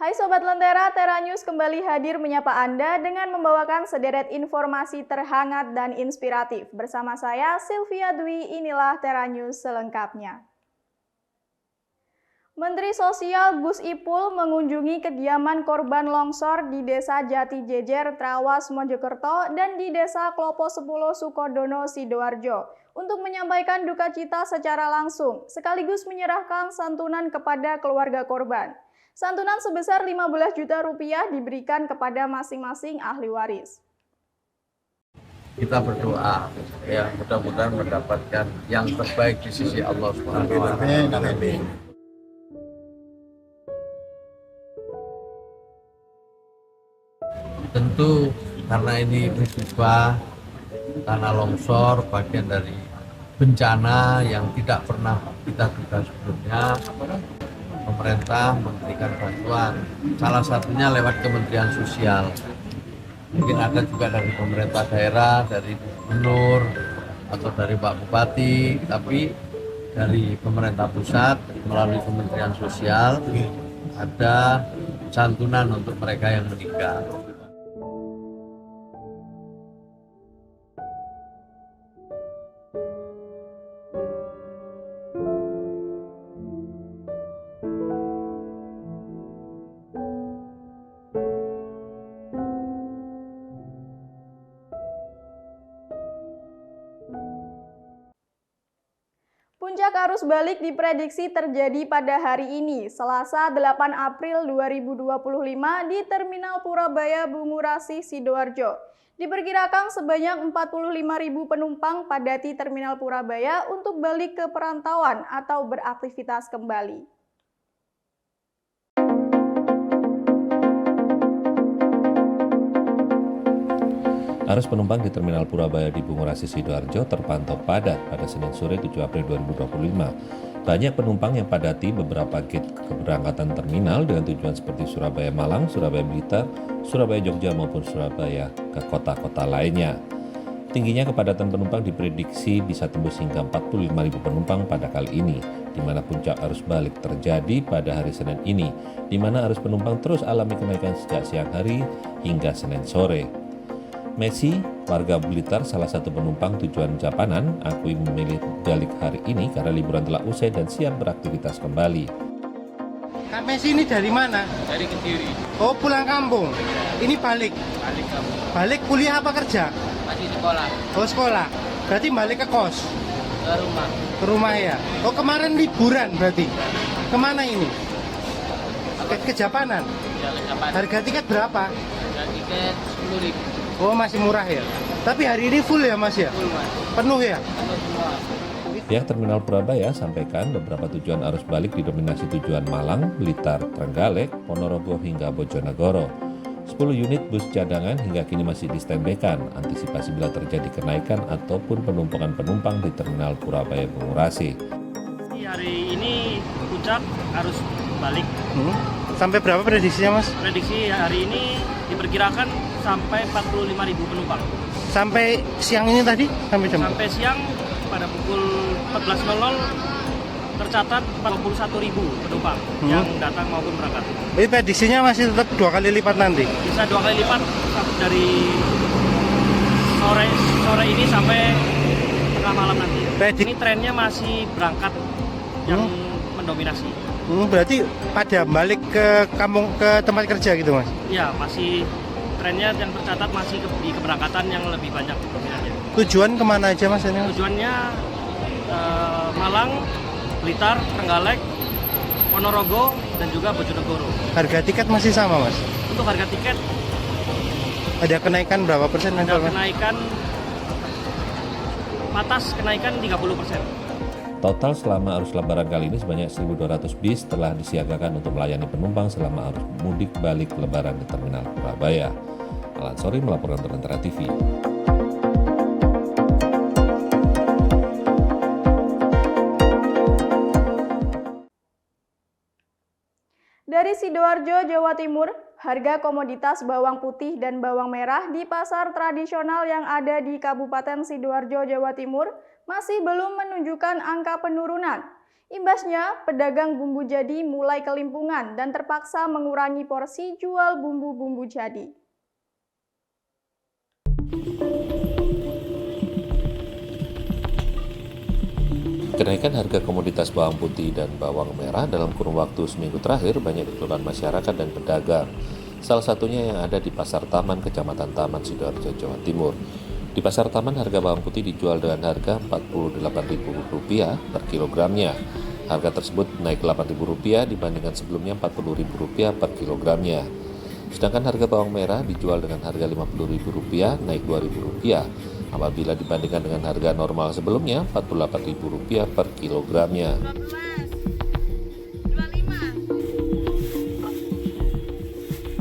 Hai Sobat Lentera, Tera News kembali hadir menyapa Anda dengan membawakan sederet informasi terhangat dan inspiratif. Bersama saya, Sylvia Dwi, inilah Tera News selengkapnya. Menteri Sosial Gus Ipul mengunjungi kediaman korban longsor di Desa Jati Jejer, Trawas, Mojokerto, dan di Desa Klopo 10, Sukodono, Sidoarjo, untuk menyampaikan duka cita secara langsung, sekaligus menyerahkan santunan kepada keluarga korban. Santunan sebesar 15 juta rupiah diberikan kepada masing-masing ahli waris. Kita berdoa ya mudah-mudahan mendapatkan yang terbaik di sisi Allah Subhanahu wa Ta'ala. Tentu karena ini musibah, karena longsor bagian dari bencana yang tidak pernah kita duga sebelumnya, pemerintah memberikan bantuan, salah satunya lewat Kementerian Sosial. Mungkin ada juga dari pemerintah daerah, dari gubernur atau dari Pak Bupati, tapi dari pemerintah pusat melalui Kementerian Sosial ada santunan untuk mereka yang meninggal. Puncak arus balik diprediksi terjadi pada hari ini, Selasa 8 April 2025 di Terminal Purabaya Bungurasi, Sidoarjo. Diperkirakan sebanyak 45.000 penumpang padati Terminal Purabaya untuk balik ke perantauan atau beraktivitas kembali. Arus penumpang di Terminal Purabaya di Bungurasi, Sidoarjo terpantau padat pada Senin sore 7 April 2025. Banyak penumpang yang padati beberapa gate keberangkatan terminal dengan tujuan seperti Surabaya Malang, Surabaya Blitar, Surabaya Jogja maupun Surabaya ke kota-kota lainnya. Tingginya kepadatan penumpang diprediksi bisa tembus hingga 45.000 penumpang pada kali ini, di mana puncak arus balik terjadi pada hari Senin ini, di mana arus penumpang terus alami kenaikan sejak siang hari hingga Senin sore. Messi, warga Blitar, salah satu penumpang tujuan Japanan, akui memilih balik hari ini karena liburan telah usai dan siap beraktivitas kembali. Kak Messi ini dari mana? Dari Kediri. Oh, pulang kampung. Ini balik. Balik kamu. Balik kuliah apa kerja? Masih sekolah. Oh, sekolah. Berarti balik ke kos? Ke rumah. Ke rumah ya. Oh, kemarin liburan berarti. Kemana ini? Ke Japanan. Ya ke Japan. Harga tiket berapa? Harga tiket 10.000. Oh, masih murah ya. Tapi hari ini full ya, Mas ya? Full mas. Penuh ya? Penuh semua. Pihak Terminal Purabaya sampaikan beberapa tujuan arus balik didominasi tujuan Malang, Blitar, Trenggalek, Ponorogo hingga Bojonegoro. 10 unit bus cadangan hingga kini masih di-standby-kan antisipasi bila terjadi kenaikan ataupun penumpukan penumpang di Terminal Purabaya Bungurasi. Hari ini puncak arus balik. Sampai berapa prediksinya, Mas? Prediksi hari ini diperkirakan sampai 45.000 penumpang. Sampai siang ini tadi? Sampai jam? Sampai siang pada pukul 14.00 tercatat 41.000 penumpang yang datang maupun berangkat. Jadi prediksinya masih tetap 2 kali lipat nanti? Bisa 2 kali lipat dari sore ini sampai tengah malam nanti. Ini trennya masih berangkat yang mendominasi. Berarti pada balik ke kampung, ke tempat kerja gitu, Mas? Ya, masih trennya yang tercatat masih di keberangkatan yang lebih banyak dominannya. Tujuan kemana aja, Mas? Ini? Tujuannya Malang, Blitar, Trenggalek, Ponorogo, dan juga Bojonegoro. Harga tiket masih sama, Mas? Untuk harga tiket ada kenaikan berapa persen? ada kenaikan batas kenaikan 30%. Total selama arus lebaran kali ini sebanyak 1.200 bis telah disiagakan untuk melayani penumpang selama arus mudik balik lebaran di Terminal Purabaya. Alan Sori melaporkan untuk Lentera TV. Dari Sidoarjo, Jawa Timur, harga komoditas bawang putih dan bawang merah di pasar tradisional yang ada di Kabupaten Sidoarjo, Jawa Timur masih belum menunjukkan angka penurunan. Imbasnya, pedagang bumbu jadi mulai kelimpungan dan terpaksa mengurangi porsi jual bumbu-bumbu jadi. Kenaikan harga komoditas bawang putih dan bawang merah dalam kurun waktu seminggu terakhir banyak dikeluhkan masyarakat dan pedagang. Salah satunya yang ada di Pasar Taman, Kecamatan Taman, Sidoarjo, Jawa Timur. Di Pasar Taman, harga bawang putih dijual dengan harga Rp48.000 per kilogramnya. Harga tersebut naik Rp8.000 dibandingkan sebelumnya Rp40.000 per kilogramnya. Sedangkan harga bawang merah dijual dengan harga Rp50.000 naik Rp2.000 apabila dibandingkan dengan harga normal sebelumnya Rp48.000 per kilogramnya.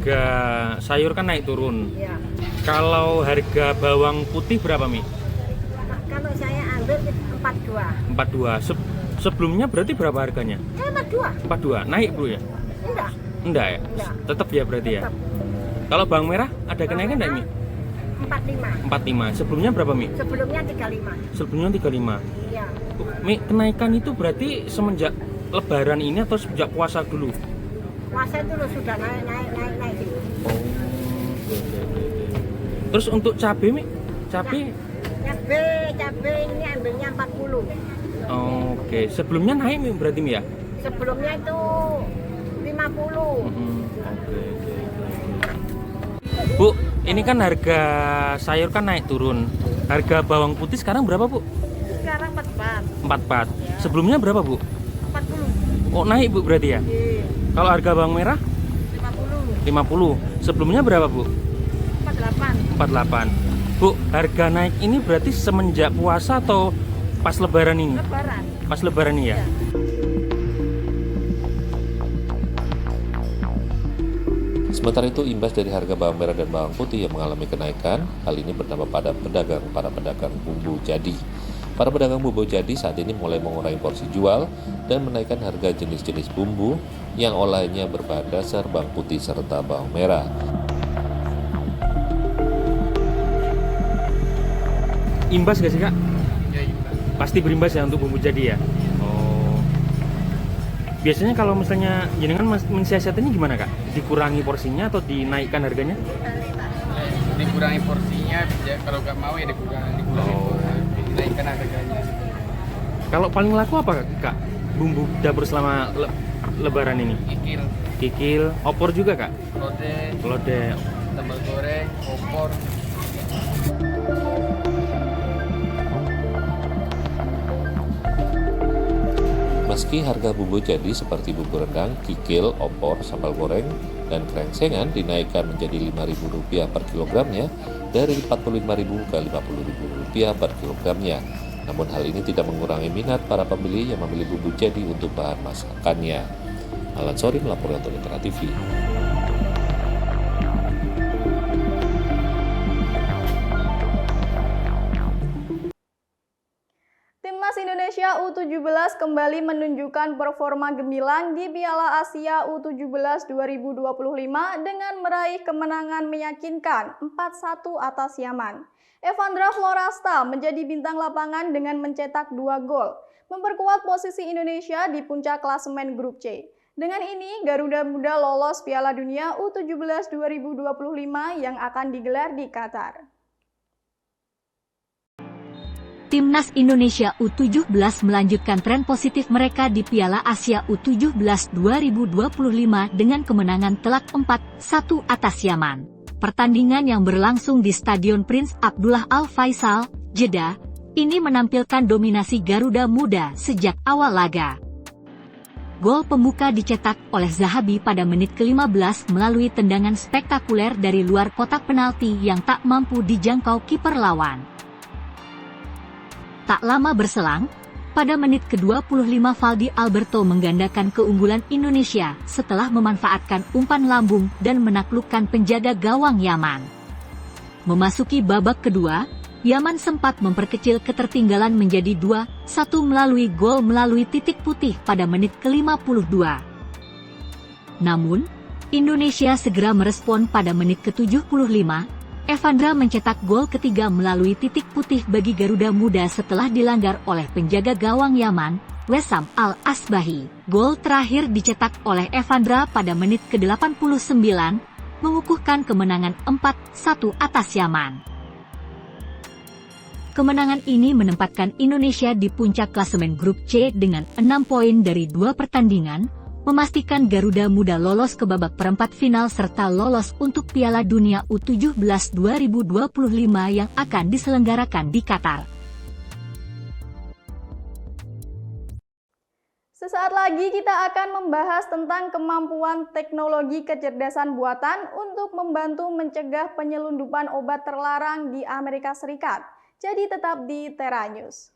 Harga sayur kan naik turun. Ya, Kalau harga bawang putih berapa, Mi? kalau saya ambil 42. 42. Sebelumnya berarti berapa harganya? 42. 42. Naik, Bu ya? Enggak. Enggak ya? Enggak. Tetap ya berarti ya? Tetap. Kalau bawang merah ada kenaikan enggak, Mi? 45. 45. Sebelumnya berapa, Mi? Sebelumnya 35. Sebelumnya 35. Iya. Mi, kenaikan itu berarti semenjak lebaran ini atau sejak puasa dulu? Masa itu loh sudah naik gitu. Terus untuk cabai, Mi? Cabai? Cabai ini ambilnya 40. Oke, sebelumnya naik, Mi, berarti, Mi ya? Sebelumnya itu 50. Oke. Bu, ini kan harga sayur kan naik turun. Harga bawang putih sekarang berapa, Bu? Sekarang 44. 44. Sebelumnya berapa, Bu? 40. Oh, naik, Bu, berarti ya? Iya. Kalau harga bawang merah 50. 50. Sebelumnya berapa, Bu? 48. 48. Bu, harga naik ini berarti semenjak puasa atau pas lebaran ini? Lebaran. Pas lebaran ini ya? Sementara itu, imbas dari harga bawang merah dan bawang putih yang mengalami kenaikan, hal ini berdampak pada para pedagang bumbu jadi. Para pedagang bumbu jadi saat ini mulai mengurangi porsi jual dan menaikkan harga jenis-jenis bumbu yang olahannya berbahan dasar bawang putih serta bawang merah. Imbas gak sih, Kak? Ya, imbas. Pasti berimbas ya untuk bumbu jadi ya? Oh. Biasanya kalau misalnya jenengan mensiasatinya gimana, Kak? Dikurangi porsinya atau dinaikkan harganya? Dikurangi porsinya, ya, kalau nggak mau ya dikurangi dinaikkan harganya. Kalau paling laku apa, Kak? Bumbu dapur selama lebaran ini? Kikil, Kikil, opor juga, Kak? lodeh, Lodeh. sambal goreng, opor. Meski harga bumbu jadi seperti bumbu rendang, kikil, opor, sambal goreng, dan krengsengan dinaikkan menjadi Rp5.000 per kilogramnya dari Rp45.000 ke Rp50.000 per kilogramnya. Namun hal ini tidak mengurangi minat para pembeli yang membeli bumbu jadi untuk bahan masakannya. Alan Sori melaporkan untuk Lentera TV. Timnas Indonesia U17 kembali menunjukkan performa gemilang di Piala Asia U17 2025 dengan meraih kemenangan meyakinkan 4-1 atas Yaman. Evandra Florasta menjadi bintang lapangan dengan mencetak 2 gol, memperkuat posisi Indonesia di puncak klasemen grup C. Dengan ini, Garuda Muda lolos Piala Dunia U17 2025 yang akan digelar di Qatar. Timnas Indonesia U17 melanjutkan tren positif mereka di Piala Asia U17 2025 dengan kemenangan telak 4-1 atas Yaman. Pertandingan yang berlangsung di Stadion Prince Abdullah Al Faisal, Jeddah, ini menampilkan dominasi Garuda Muda sejak awal laga. Gol pembuka dicetak oleh Zahabi pada menit ke-15 melalui tendangan spektakuler dari luar kotak penalti yang tak mampu dijangkau kiper lawan. Tak lama berselang, pada menit ke-25 Valdi Alberto menggandakan keunggulan Indonesia setelah memanfaatkan umpan lambung dan menaklukkan penjaga gawang Yaman. Memasuki babak kedua, Yaman sempat memperkecil ketertinggalan menjadi 2-1 melalui gol melalui titik putih pada menit ke-52. Namun, Indonesia segera merespon pada menit ke-75. Evandra mencetak gol ketiga melalui titik putih bagi Garuda Muda setelah dilanggar oleh penjaga gawang Yaman, Wessam Al-Asbahi. Gol terakhir dicetak oleh Evandra pada menit ke-89, mengukuhkan kemenangan 4-1 atas Yaman. Kemenangan ini menempatkan Indonesia di puncak klasemen grup C dengan 6 poin dari 2 pertandingan, memastikan Garuda Muda lolos ke babak perempat final serta lolos untuk Piala Dunia U17 2025 yang akan diselenggarakan di Qatar. Sesaat lagi kita akan membahas tentang kemampuan teknologi kecerdasan buatan untuk membantu mencegah penyelundupan obat terlarang di Amerika Serikat. Jadi tetap di Tera News.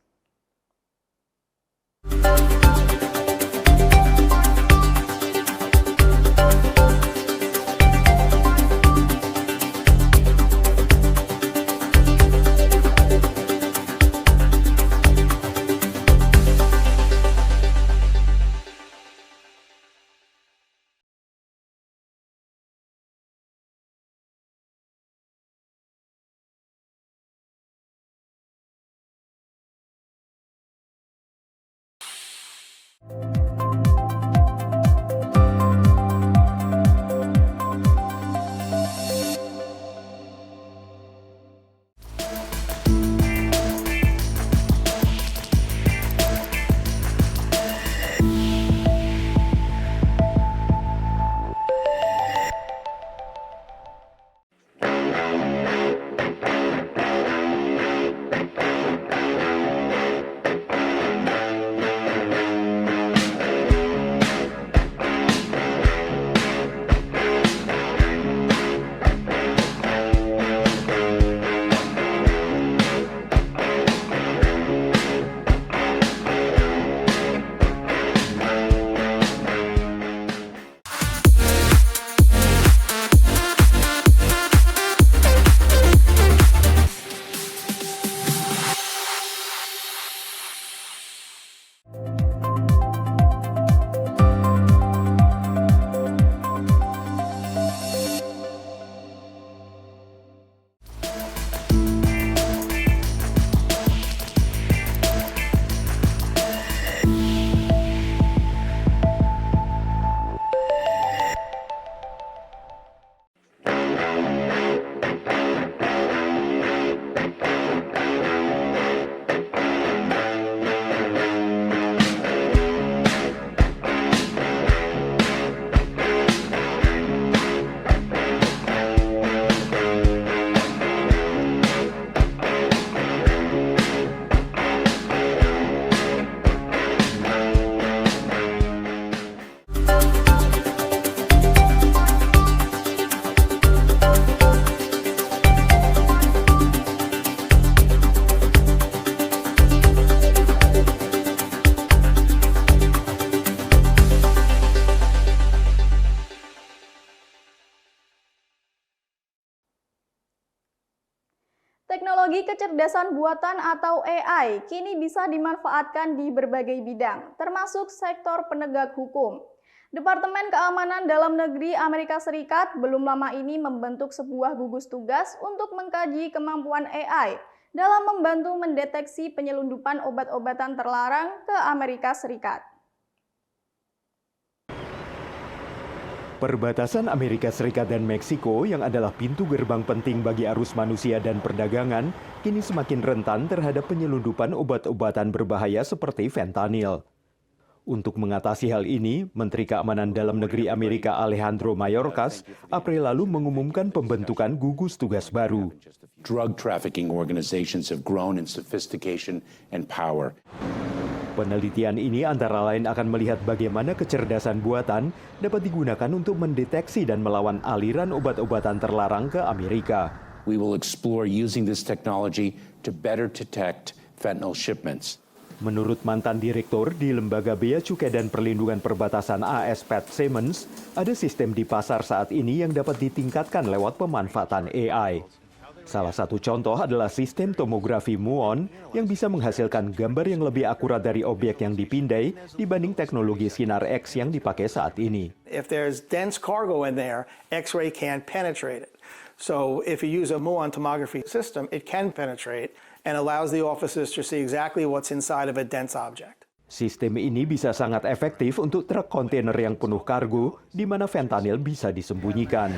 Teknologi kecerdasan buatan atau AI kini bisa dimanfaatkan di berbagai bidang, termasuk sektor penegak hukum. Departemen Keamanan Dalam Negeri Amerika Serikat belum lama ini membentuk sebuah gugus tugas untuk mengkaji kemampuan AI dalam membantu mendeteksi penyelundupan obat-obatan terlarang ke Amerika Serikat. Perbatasan Amerika Serikat dan Meksiko yang adalah pintu gerbang penting bagi arus manusia dan perdagangan, kini semakin rentan terhadap penyelundupan obat-obatan berbahaya seperti fentanyl. Untuk mengatasi hal ini, Menteri Keamanan Dalam Negeri Amerika Alejandro Mayorkas April lalu mengumumkan pembentukan gugus tugas baru. Drug trafficking organizations have grown in sophistication and power. Penelitian ini antara lain akan melihat bagaimana kecerdasan buatan dapat digunakan untuk mendeteksi dan melawan aliran obat-obatan terlarang ke Amerika. We will explore using this technology to better detect fentanyl shipments. Menurut mantan direktur di Lembaga Bea Cukai dan Perlindungan Perbatasan AS Pat Simmons, ada sistem di pasar saat ini yang dapat ditingkatkan lewat pemanfaatan AI. Salah satu contoh adalah sistem tomografi muon yang bisa menghasilkan gambar yang lebih akurat dari objek yang dipindai dibanding teknologi sinar X yang dipakai saat ini. If there's dense cargo in there, X-ray can't penetrate it. So if you use a muon tomography system, it can penetrate and allows the officers to see exactly what's inside of a dense object. Sistem ini bisa sangat efektif untuk truk kontainer yang penuh kargo, di mana fentanyl bisa disembunyikan.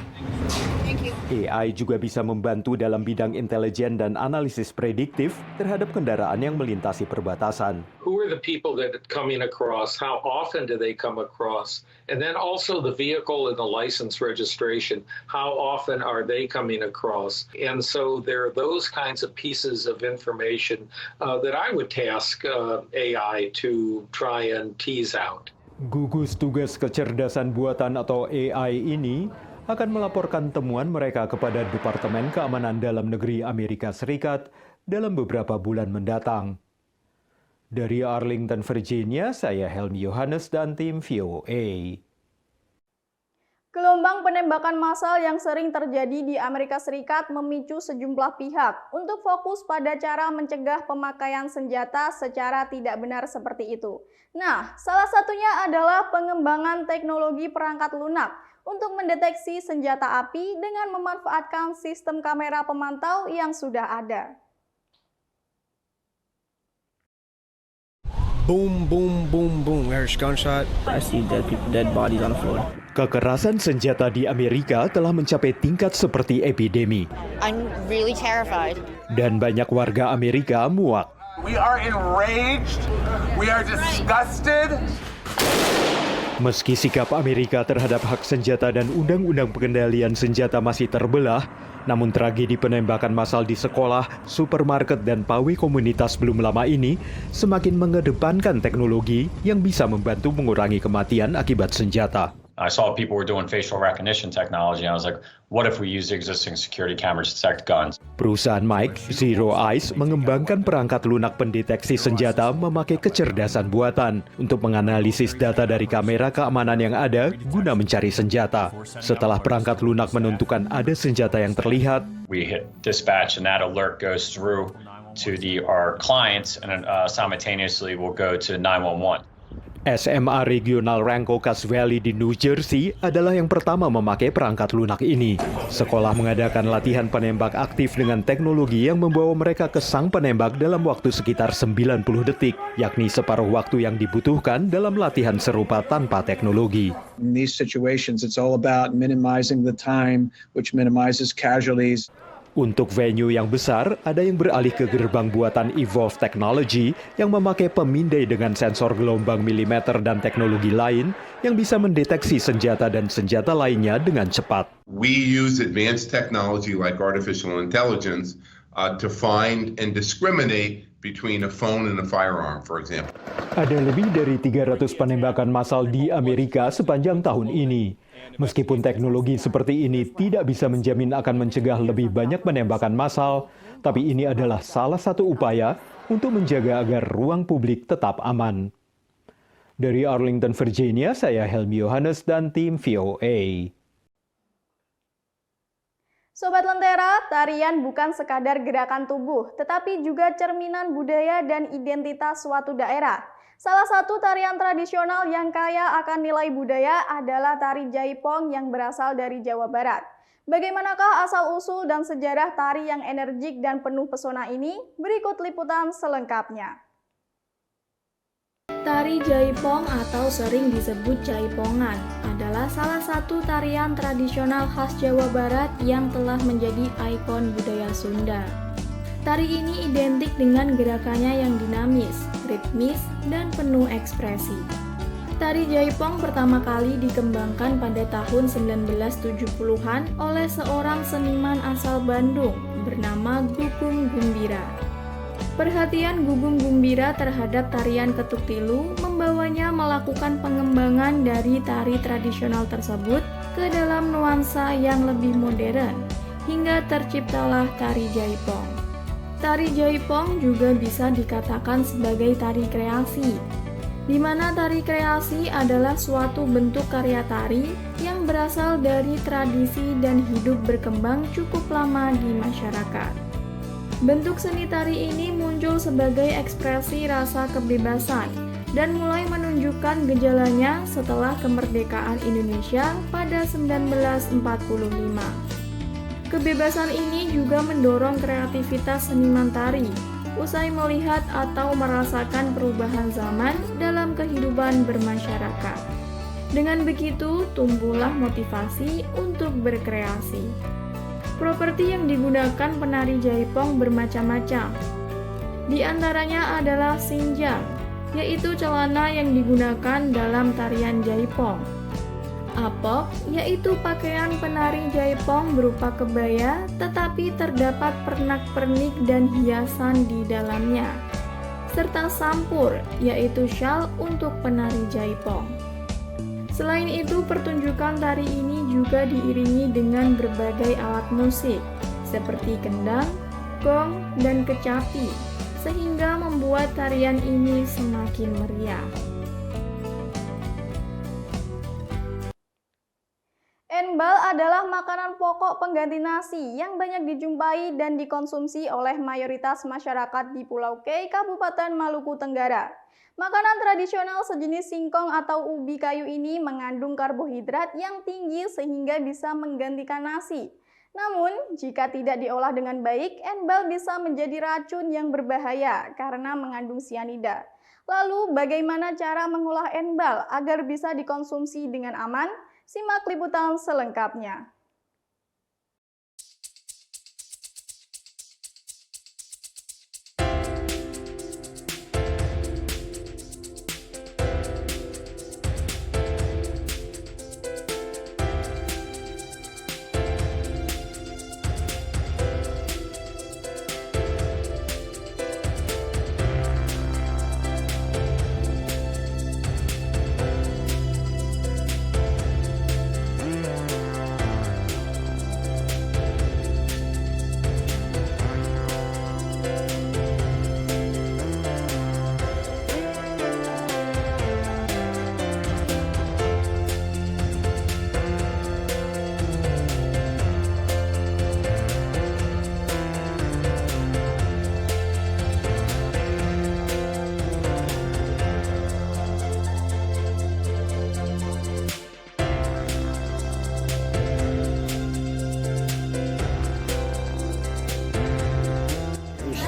AI juga bisa membantu dalam bidang intelijen dan analisis prediktif terhadap kendaraan yang melintasi perbatasan. Who are the people that are coming across? How often do they come across? And then also the vehicle and the license registration. How often are they coming across? And so there are those kinds of pieces of information that I would task AI to try and tease out. Gugus Tugas Kecerdasan Buatan atau AI ini akan melaporkan temuan mereka kepada Departemen Keamanan Dalam Negeri Amerika Serikat dalam beberapa bulan mendatang. Dari Arlington, Virginia, saya Helmi Yohanes dan tim VOA. Gelombang penembakan massal yang sering terjadi di Amerika Serikat memicu sejumlah pihak untuk fokus pada cara mencegah pemakaian senjata secara tidak benar seperti itu. Nah, salah satunya adalah pengembangan teknologi perangkat lunak untuk mendeteksi senjata api dengan memanfaatkan sistem kamera pemantau yang sudah ada. Boom, boom, boom, boom. There's gunshot. I see dead bodies on the floor. Kekerasan senjata di Amerika telah mencapai tingkat seperti epidemi. I'm really terrified. Dan banyak warga Amerika muak. We are enraged. We are disgusted. Meski sikap Amerika terhadap hak senjata dan undang-undang pengendalian senjata masih terbelah, namun tragedi penembakan massal di sekolah, supermarket, dan pawai komunitas belum lama ini semakin mengedepankan teknologi yang bisa membantu mengurangi kematian akibat senjata. I saw people were doing facial recognition technology, and I was like, what if we use existing security cameras to detect guns? Perusahaan Mike, Zero Eyes, mengembangkan perangkat lunak pendeteksi senjata memakai kecerdasan buatan untuk menganalisis data dari kamera keamanan yang ada guna mencari senjata. Setelah perangkat lunak menentukan ada senjata yang terlihat, we hit dispatch, and that alert goes through to our clients, and simultaneously will go to 911. SMA Regional Rancho Cache Valley di New Jersey adalah yang pertama memakai perangkat lunak ini. Sekolah mengadakan latihan penembak aktif dengan teknologi yang membawa mereka ke sang penembak dalam waktu sekitar 90 detik, yakni separuh waktu yang dibutuhkan dalam latihan serupa tanpa teknologi. In these situations, it's all about minimizing the time, which minimizes casualties. Untuk venue yang besar, ada yang beralih ke gerbang buatan Evolve Technology yang memakai pemindai dengan sensor gelombang milimeter dan teknologi lain yang bisa mendeteksi senjata dan senjata lainnya dengan cepat. We use advanced technology like artificial intelligence to find and discriminate between a phone and a firearm, for example. Ada lebih dari 300 penembakan massal di Amerika sepanjang tahun ini. Meskipun teknologi seperti ini tidak bisa menjamin akan mencegah lebih banyak penembakan massal, tapi ini adalah salah satu upaya untuk menjaga agar ruang publik tetap aman. Dari Arlington, Virginia, saya Helmi Yohanes dan tim VOA. Sobat Lentera, tarian bukan sekadar gerakan tubuh, tetapi juga cerminan budaya dan identitas suatu daerah. Salah satu tarian tradisional yang kaya akan nilai budaya adalah tari Jaipong yang berasal dari Jawa Barat. Bagaimanakah asal-usul dan sejarah tari yang energik dan penuh pesona ini? Berikut liputan selengkapnya. Tari Jaipong atau sering disebut Jaipongan adalah salah satu tarian tradisional khas Jawa Barat yang telah menjadi ikon budaya Sunda. Tari ini identik dengan gerakannya yang dinamis, ritmis, dan penuh ekspresi. Tari Jaipong pertama kali dikembangkan pada tahun 1970-an oleh seorang seniman asal Bandung bernama Gugum Gumbira. Perhatian Gugum Gumbira terhadap tarian ketuk tilu membawanya melakukan pengembangan dari tari tradisional tersebut ke dalam nuansa yang lebih modern, hingga terciptalah tari Jaipong. Tari Jaipong juga bisa dikatakan sebagai tari kreasi, di mana tari kreasi adalah suatu bentuk karya tari yang berasal dari tradisi dan hidup berkembang cukup lama di masyarakat. Bentuk seni tari ini muncul sebagai ekspresi rasa kebebasan dan mulai menunjukkan gejalanya setelah kemerdekaan Indonesia pada 1945. Kebebasan ini juga mendorong kreativitas seniman tari usai melihat atau merasakan perubahan zaman dalam kehidupan bermasyarakat. Dengan begitu, tumbuhlah motivasi untuk berkreasi. Properti yang digunakan penari jaipong bermacam-macam. Di antaranya adalah sinjang, yaitu celana yang digunakan dalam tarian jaipong. Apok, yaitu pakaian penari jaipong berupa kebaya, tetapi terdapat pernak-pernik dan hiasan di dalamnya. Serta sampur, yaitu syal untuk penari jaipong. Selain itu, pertunjukan tari ini juga diiringi dengan berbagai alat musik, seperti kendang, gong, dan kecapi, sehingga membuat tarian ini semakin meriah. Enbal adalah makanan pokok pengganti nasi yang banyak dijumpai dan dikonsumsi oleh mayoritas masyarakat di Pulau K, Kabupaten Maluku Tenggara. Makanan tradisional sejenis singkong atau ubi kayu ini mengandung karbohidrat yang tinggi sehingga bisa menggantikan nasi. Namun, jika tidak diolah dengan baik, enbal bisa menjadi racun yang berbahaya karena mengandung sianida. Lalu, bagaimana cara mengolah enbal agar bisa dikonsumsi dengan aman? Simak liputan selengkapnya.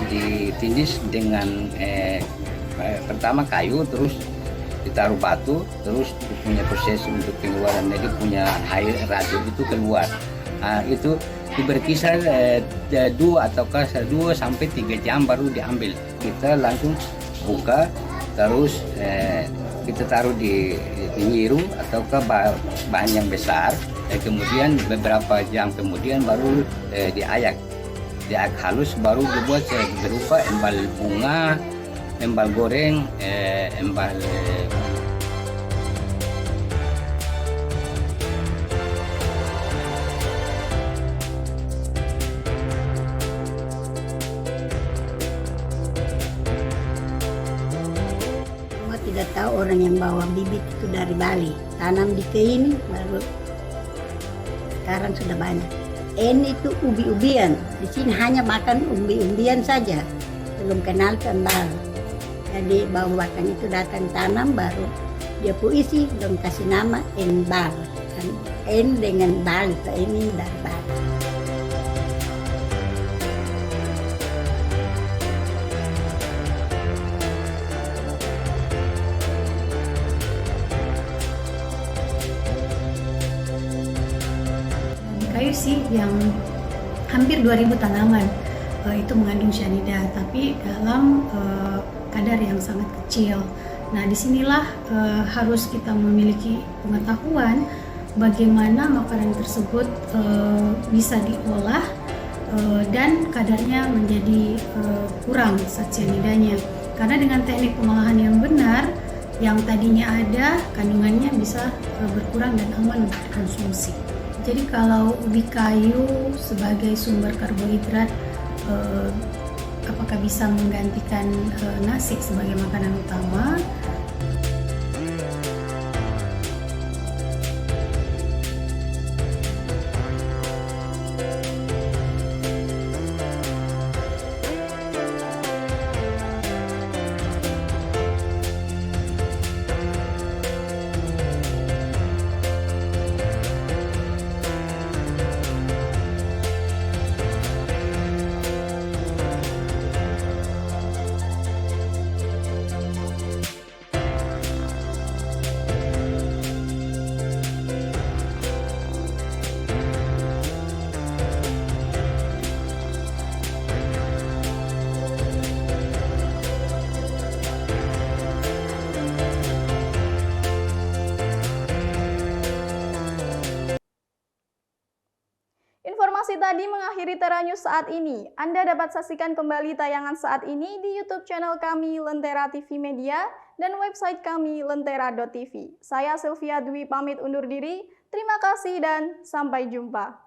Ditindis dengan pertama kayu, terus ditaruh batu, terus punya proses untuk pengeluaran, jadi punya air racun itu keluar. Itu berkisar 2 sampai 3 jam baru diambil. Kita langsung buka, terus kita taruh di nyiru ataukah bahan yang besar, kemudian beberapa jam kemudian baru diayak. Diayak halus, baru dibuat berupa embal bunga, embal goreng, embal tidak tahu orang yang bawa bibit itu dari Bali, tanam di Keini, baru sekarang sudah banyak. Ini itu ubi-ubian, di sini hanya makan ubi-ubian saja, belum kenal enbal. Jadi bawa-bawakan itu datang tanam, baru dia puisi dan kasih nama enbal. En dengan bal, ini dari Bali. Kayu sih yang hampir 2000 tanaman itu mengandung cyanida, tapi dalam kadar yang sangat kecil. Nah, disinilah harus kita memiliki pengetahuan bagaimana makanan tersebut bisa diolah dan kadarnya menjadi kurang zat cyanidanya. Karena dengan teknik pengolahan yang benar, yang tadinya ada kandungannya bisa berkurang dan aman untuk dikonsumsi. Jadi kalau ubi kayu sebagai sumber karbohidrat, apakah bisa menggantikan nasi sebagai makanan utama? tadi mengakhiri Tera News saat ini. Anda dapat saksikan kembali tayangan saat ini di YouTube channel kami Lentera TV Media dan website kami lentera.tv. Saya Sylvia Dwi pamit undur diri. Terima kasih dan sampai jumpa.